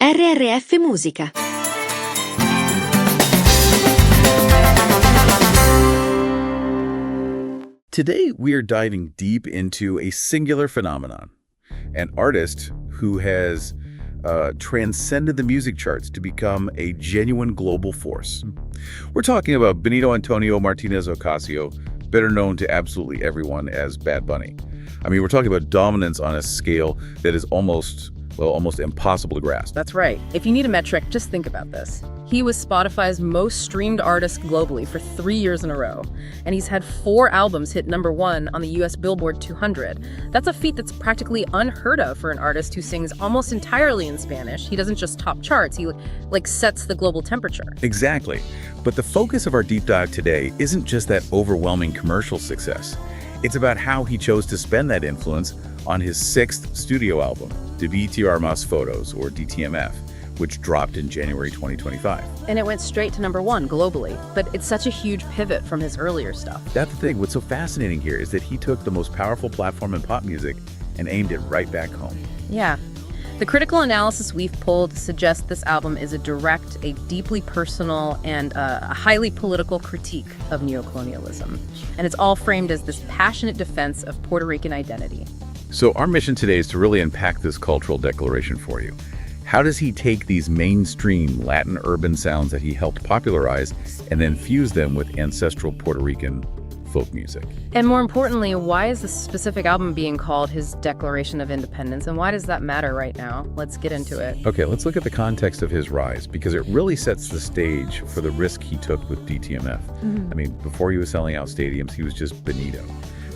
RRF Musica. Today, we are diving deep into a singular phenomenon, an artist who has transcended the music charts to become a genuine global force. We're talking about Benito Antonio Martinez Ocasio, better known to absolutely everyone as Bad Bunny. I mean, we're talking about dominance on a scale that is almost impossible to grasp. That's right. If you need a metric, just think about this. He was Spotify's most streamed artist globally for 3 years in a row, and he's had 4 albums hit #1 on the US Billboard 200. That's a feat that's practically unheard of for an artist who sings almost entirely in Spanish. He doesn't just top charts, he sets the global temperature. Exactly. But the focus of our deep dive today isn't just that overwhelming commercial success. It's about how he chose to spend that influence on his 6th studio album, Debí Tirar Más Fotos, or DTMF, which dropped in January 2025. And it went straight to #1 globally, but it's such a huge pivot from his earlier stuff. That's the thing. What's so fascinating here is that he took the most powerful platform in pop music and aimed it right back home. Yeah. The critical analysis we've pulled suggests this album is a direct, a deeply personal, and a highly political critique of neocolonialism. And it's all framed as this passionate defense of Puerto Rican identity. So our mission today is to really unpack this cultural declaration for you. How does he take these mainstream Latin urban sounds that he helped popularize and then fuse them with ancestral Puerto Rican folk music? And more importantly, why is this specific album being called his Declaration of Independence, and why does that matter right now? Let's get into it. Okay, let's look at the context of his rise, because it really sets the stage for the risk he took with DTMF. I mean, before he was selling out stadiums, he was just Benito,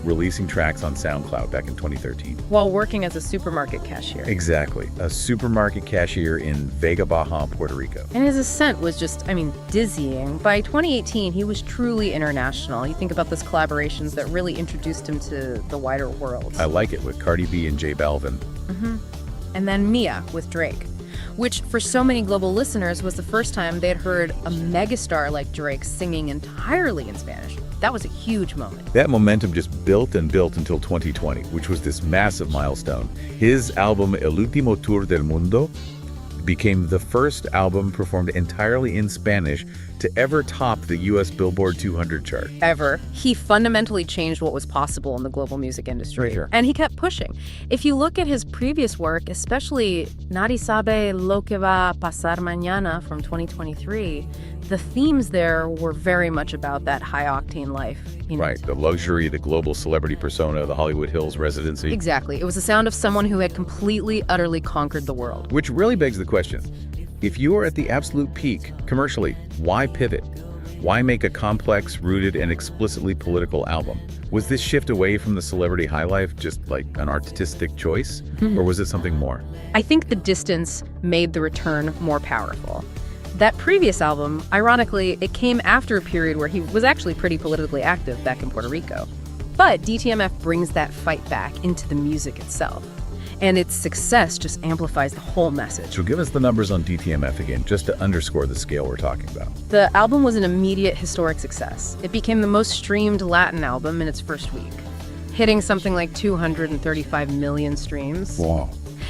releasing tracks on SoundCloud back in 2013. While working as a supermarket cashier. Exactly, a supermarket cashier in Vega Baja, Puerto Rico. And his ascent was just, dizzying. By 2018, he was truly international. You think about those collaborations that really introduced him to the wider world. I like it, with Cardi B and J Balvin. And then Mia with Drake, which for so many global listeners was the first time they had heard a megastar like Drake singing entirely in Spanish. That was a huge moment. That momentum just built and built until 2020, which was this massive milestone. His album El Último Tour del Mundo became the first album performed entirely in Spanish to ever top the US Billboard 200 chart. Ever. He fundamentally changed what was possible in the global music industry. For sure. And he kept pushing. If you look at his previous work, especially Nadie sabe lo que va a pasar mañana from 2023, the themes there were very much about that high-octane life. Right, the luxury, the global celebrity persona, the Hollywood Hills residency. Exactly. It was the sound of someone who had completely, utterly conquered the world. Which really begs the question, if you are at the absolute peak commercially, why pivot? Why make a complex, rooted, and explicitly political album? Was this shift away from the celebrity high life just like an artistic choice? Or was it something more? I think the distance made the return more powerful. That previous album, ironically, it came after a period where he was actually pretty politically active back in Puerto Rico. But DTMF brings that fight back into the music itself. And its success just amplifies the whole message. So give us the numbers on DTMF again, just to underscore the scale we're talking about. The album was an immediate historic success. It became the most streamed Latin album in its first week, hitting something like 235 million streams. Wow.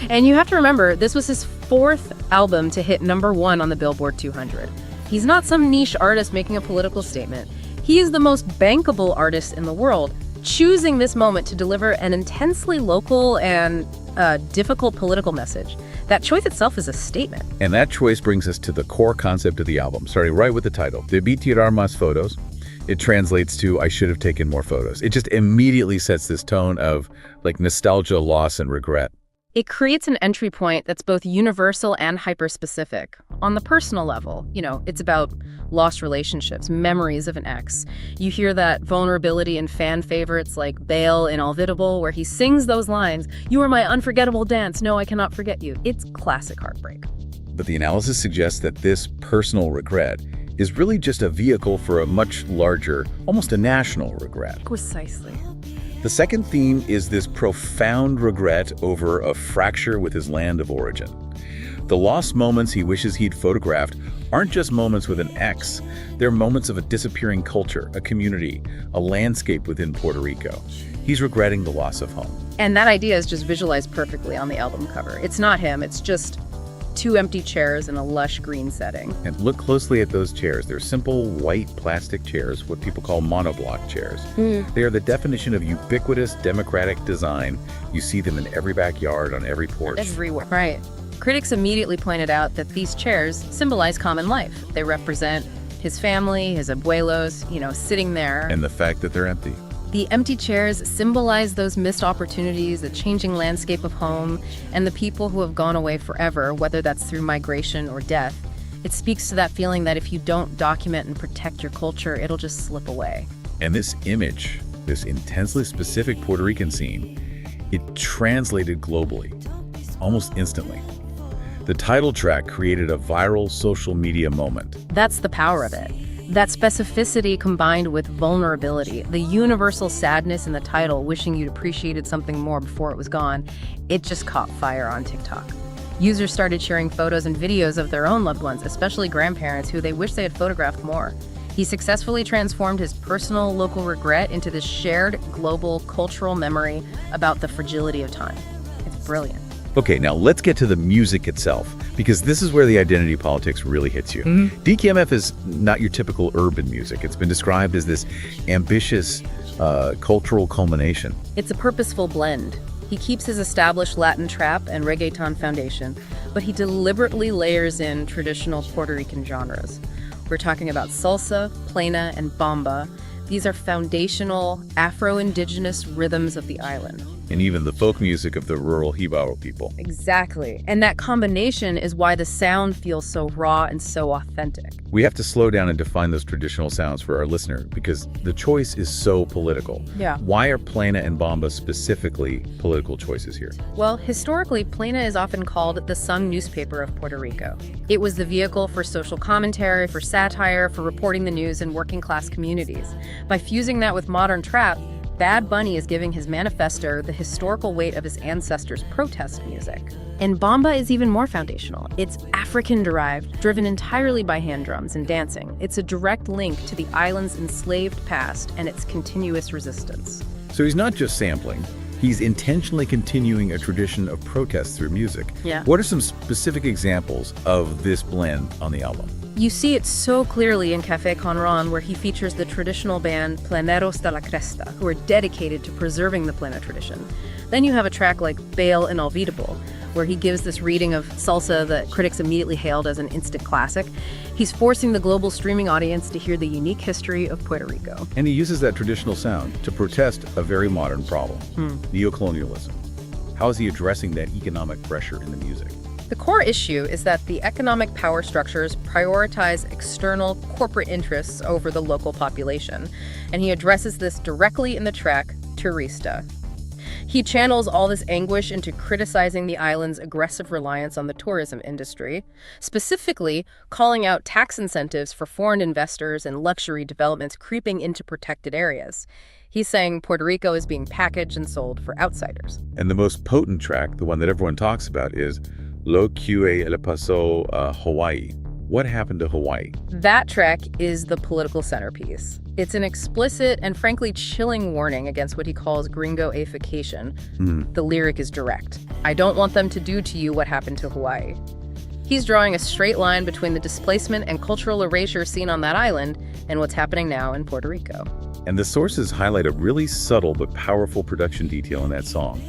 And you have to remember, this was his 4th album to hit #1 on the Billboard 200. He's not some niche artist making a political statement. He is the most bankable artist in the world, choosing this moment to deliver an intensely local and difficult political message. That choice itself is a statement. And that choice brings us to the core concept of the album, starting right with the title, Debí Tirar Más Fotos. It translates to, I should have taken more photos. It just immediately sets this tone of nostalgia, loss, and regret. It creates an entry point that's both universal and hyper-specific. On the personal level, it's about lost relationships, memories of an ex. You hear that vulnerability in fan favorites like Bale in Olvidable, where he sings those lines, "You are my unforgettable dance, no, I cannot forget you." It's classic heartbreak. But the analysis suggests that this personal regret is really just a vehicle for a much larger, almost a national regret. Precisely. The second theme is this profound regret over a fracture with his land of origin. The lost moments he wishes he'd photographed aren't just moments with an ex. They're moments of a disappearing culture, a community, a landscape within Puerto Rico. He's regretting the loss of home. And that idea is just visualized perfectly on the album cover. It's not him, it's just 2 empty chairs in a lush green setting. And look closely at those chairs. They're simple white plastic chairs, what people call monoblock chairs. They are the definition of ubiquitous democratic design. You see them in every backyard, on every porch. Everywhere. Right. Critics immediately pointed out that these chairs symbolize common life. They represent his family, his abuelos, sitting there. And the fact that they're empty. The empty chairs symbolize those missed opportunities, the changing landscape of home, and the people who have gone away forever, whether that's through migration or death. It speaks to that feeling that if you don't document and protect your culture, it'll just slip away. And this image, this intensely specific Puerto Rican scene, it translated globally, almost instantly. The title track created a viral social media moment. That's the power of it. That specificity combined with vulnerability, the universal sadness in the title, wishing you'd appreciated something more before it was gone, it just caught fire on TikTok. Users started sharing photos and videos of their own loved ones, especially grandparents who they wish they had photographed more. He successfully transformed his personal local regret into this shared global cultural memory about the fragility of time. It's brilliant. Okay, now let's get to the music itself, because this is where the identity politics really hits you. DKMF is not your typical urban music. It's been described as this ambitious cultural culmination. It's a purposeful blend. He keeps his established Latin trap and reggaeton foundation, but he deliberately layers in traditional Puerto Rican genres. We're talking about salsa, plena, and bamba. These are foundational Afro-Indigenous rhythms of the island. And even the folk music of the rural Jibaro people. Exactly. And that combination is why the sound feels so raw and so authentic. We have to slow down and define those traditional sounds for our listener, because the choice is so political. Yeah. Why are plena and bamba specifically political choices here? Well, historically, plena is often called the sung newspaper of Puerto Rico. It was the vehicle for social commentary, for satire, for reporting the news in working class communities. By fusing that with modern trap, Bad Bunny is giving his manifesto the historical weight of his ancestors' protest music. And bamba is even more foundational. It's African-derived, driven entirely by hand drums and dancing. It's a direct link to the island's enslaved past and its continuous resistance. So he's not just sampling. He's intentionally continuing a tradition of protest through music. Yeah. What are some specific examples of this blend on the album? You see it so clearly in Café Con Ron, where he features the traditional band Pleneros de la Cresta, who are dedicated to preserving the plena tradition. Then you have a track like Bail Inolvidable, where he gives this reading of salsa that critics immediately hailed as an instant classic. He's forcing the global streaming audience to hear the unique history of Puerto Rico. And he uses that traditional sound to protest a very modern problem, neocolonialism. How is he addressing that economic pressure in the music? The core issue is that the economic power structures prioritize external corporate interests over the local population, and he addresses this directly in the track Turista. He channels all this anguish into criticizing the island's aggressive reliance on the tourism industry, specifically calling out tax incentives for foreign investors and luxury developments creeping into protected areas. He's saying Puerto Rico is being packaged and sold for outsiders. And the most potent track, the one that everyone talks about, is Lo que le pasó a Hawaii. What happened to Hawaii? That track is the political centerpiece. It's an explicit and frankly chilling warning against what he calls gringoification. The lyric is direct. I don't want them to do to you what happened to Hawaii. He's drawing a straight line between the displacement and cultural erasure seen on that island and what's happening now in Puerto Rico. And the sources highlight a really subtle but powerful production detail in that song.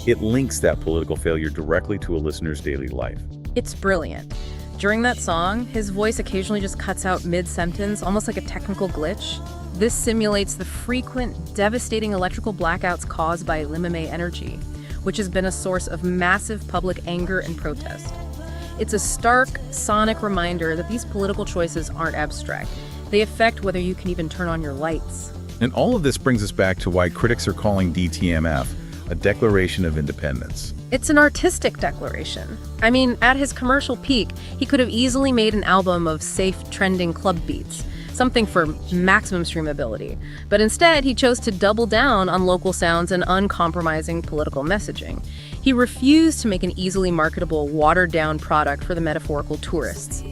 It links that political failure directly to a listener's daily life. It's brilliant. During that song, his voice occasionally just cuts out mid-sentence, almost like a technical glitch. This simulates the frequent, devastating electrical blackouts caused by Limame energy, which has been a source of massive public anger and protest. It's a stark, sonic reminder that these political choices aren't abstract. They affect whether you can even turn on your lights. And all of this brings us back to why critics are calling DTMF a declaration of independence. It's an artistic declaration. I mean, at his commercial peak, he could have easily made an album of safe, trending club beats, something for maximum streamability. But instead, he chose to double down on local sounds and uncompromising political messaging. He refused to make an easily marketable, watered-down product for the metaphorical tourists.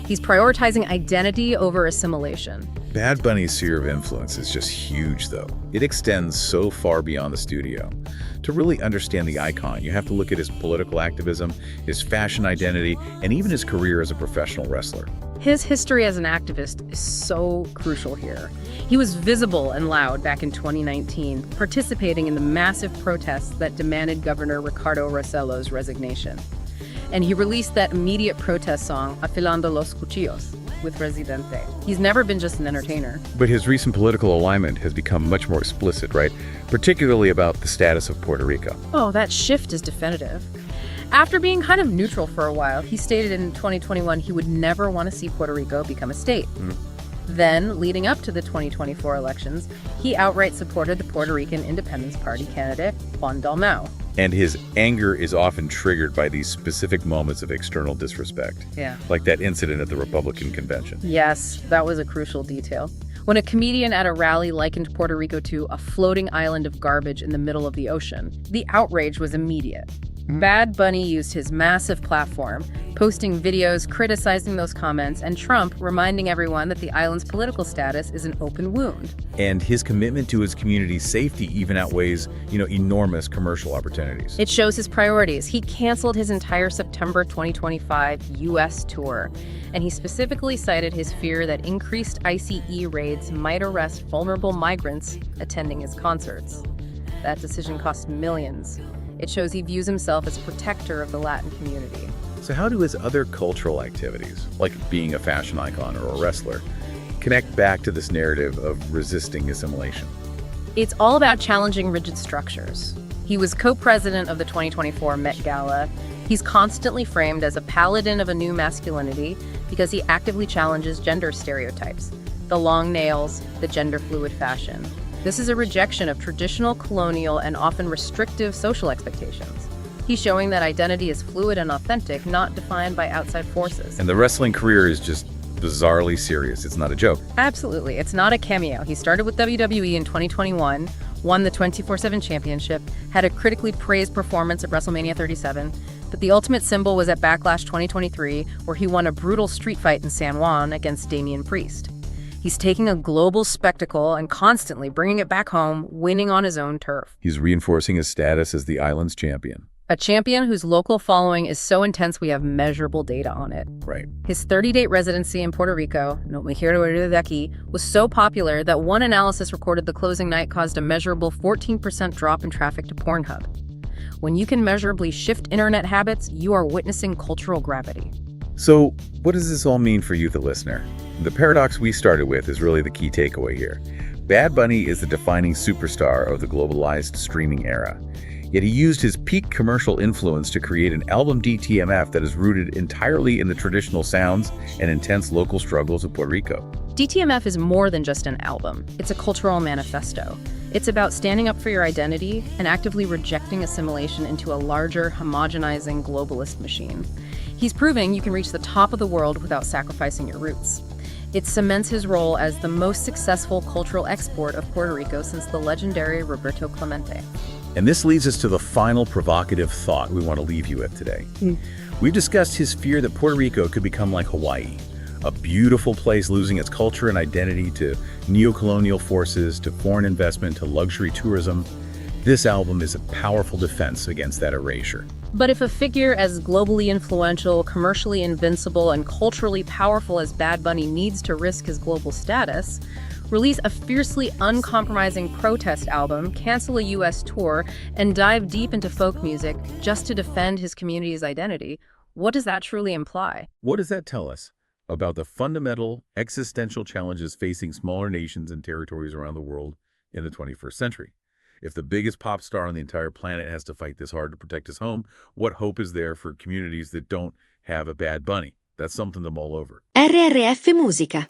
He's prioritizing identity over assimilation. Bad Bunny's sphere of influence is just huge, though. It extends so far beyond the studio. To really understand the icon, you have to look at his political activism, his fashion identity, and even his career as a professional wrestler. His history as an activist is so crucial here. He was visible and loud back in 2019, participating in the massive protests that demanded Governor Ricardo Rossello's resignation. And he released that immediate protest song, Afilando los Cuchillos, with Residente. He's never been just an entertainer. But his recent political alignment has become much more explicit, right? Particularly about the status of Puerto Rico. Oh, that shift is definitive. After being kind of neutral for a while, he stated in 2021 he would never want to see Puerto Rico become a state. Then, leading up to the 2024 elections, he outright supported the Puerto Rican Independence Party candidate, Juan Dalmau. And his anger is often triggered by these specific moments of external disrespect. Yeah. Like that incident at the Republican convention. Yes, that was a crucial detail. When a comedian at a rally likened Puerto Rico to a floating island of garbage in the middle of the ocean, the outrage was immediate. Bad Bunny used his massive platform, posting videos criticizing those comments, and Trump reminding everyone that the island's political status is an open wound. And his commitment to his community's safety even outweighs, enormous commercial opportunities. It shows his priorities. He canceled his entire September 2025 U.S. tour, and he specifically cited his fear that increased ICE raids might arrest vulnerable migrants attending his concerts. That decision cost millions. It shows he views himself as a protector of the Latin community. So how do his other cultural activities, like being a fashion icon or a wrestler, connect back to this narrative of resisting assimilation? It's all about challenging rigid structures. He was co-president of the 2024 Met Gala. He's constantly framed as a paladin of a new masculinity because he actively challenges gender stereotypes, the long nails, the gender-fluid fashion. This is a rejection of traditional, colonial, and often restrictive social expectations. He's showing that identity is fluid and authentic, not defined by outside forces. And the wrestling career is just bizarrely serious. It's not a joke. Absolutely. It's not a cameo. He started with WWE in 2021, won the 24/7 championship, had a critically praised performance at WrestleMania 37, but the ultimate symbol was at Backlash 2023, where he won a brutal street fight in San Juan against Damian Priest. He's taking a global spectacle and constantly bringing it back home, winning on his own turf. He's reinforcing his status as the island's champion. A champion whose local following is so intense we have measurable data on it. Right. His 30-day residency in Puerto Rico, No Me Quiero Ir de Aquí, was so popular that one analysis recorded the closing night caused a measurable 14% drop in traffic to Pornhub. When you can measurably shift internet habits, you are witnessing cultural gravity. So, what does this all mean for you, the listener? The paradox we started with is really the key takeaway here. Bad Bunny is the defining superstar of the globalized streaming era. Yet he used his peak commercial influence to create an album DTMF that is rooted entirely in the traditional sounds and intense local struggles of Puerto Rico. DTMF is more than just an album. It's a cultural manifesto. It's about standing up for your identity and actively rejecting assimilation into a larger, homogenizing globalist machine. He's proving you can reach the top of the world without sacrificing your roots. It cements his role as the most successful cultural export of Puerto Rico since the legendary Roberto Clemente. And this leads us to the final provocative thought we want to leave you with today. We've discussed his fear that Puerto Rico could become like Hawaii, a beautiful place losing its culture and identity to neocolonial forces, to foreign investment, to luxury tourism. This album is a powerful defense against that erasure. But if a figure as globally influential, commercially invincible, and culturally powerful as Bad Bunny needs to risk his global status, release a fiercely uncompromising protest album, cancel a U.S. tour, and dive deep into folk music just to defend his community's identity, what does that truly imply? What does that tell us about the fundamental existential challenges facing smaller nations and territories around the world in the 21st century? If the biggest pop star on the entire planet has to fight this hard to protect his home, what hope is there for communities that don't have a Bad Bunny? That's something to mull over. RRF Musica.